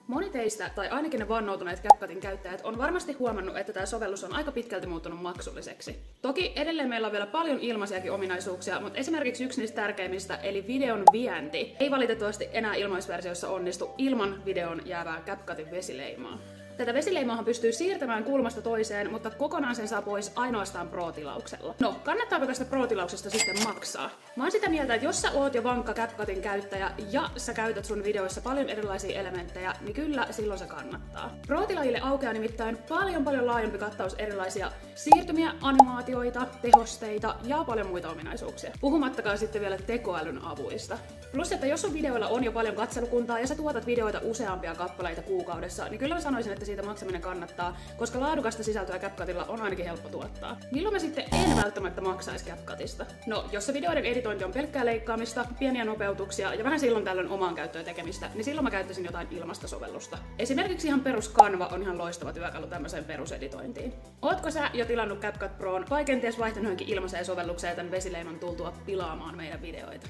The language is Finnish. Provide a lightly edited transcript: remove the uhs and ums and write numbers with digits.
Moni teistä, tai ainakin ne vannoutuneet CapCutin käyttäjät, on varmasti huomannut, että tämä sovellus on aika pitkälti muuttunut maksulliseksi. Toki edelleen meillä on vielä paljon ilmaisiakin ominaisuuksia, mutta esimerkiksi yksi niistä tärkeimmistä, eli videon vienti, ei valitettavasti enää ilmaisversiossa onnistu ilman videon jäävää CapCutin vesileimaa. Tätä vesileimaahan pystyy siirtämään kulmasta toiseen, mutta kokonaan sen saa pois ainoastaan Pro-tilauksella. No, kannattaako tästä Pro-tilauksesta sitten maksaa? Mä oon sitä mieltä, että jos sä oot jo vankka CapCutin käyttäjä ja sä käytät sun videoissa paljon erilaisia elementtejä, niin kyllä silloin se kannattaa. Pro-tilaajille aukeaa nimittäin paljon laajempi kattaus erilaisia siirtymiä, animaatioita, tehosteita ja paljon muita ominaisuuksia. Puhumattakaan sitten vielä tekoälyn avuista. Plus, että jos sun videoilla on jo paljon katselukuntaa ja sä tuotat videoita useampia kappaleita kuukaudessa, niin kyllä mä sanoisin, että siitä maksaminen kannattaa, koska laadukasta sisältöä CapCutilla on ainakin helppo tuottaa. Milloin mä sitten en välttämättä maksaisi CapCutista? No, jos se videoiden editointi on pelkkää leikkaamista, pieniä nopeutuksia ja vähän silloin tällöin omaan käyttöön tekemistä, niin silloin mä käyttäisin jotain ilmasta sovellusta. Esimerkiksi ihan perus Canva on ihan loistava työkalu tämmöiseen peruseditointiin. Ootko sä jo tilannut CapCut Proon vai kenties vaihtanut johonkin ilmaiseen sovellukseen tämän vesileiman tultua pilaamaan meidän videoita?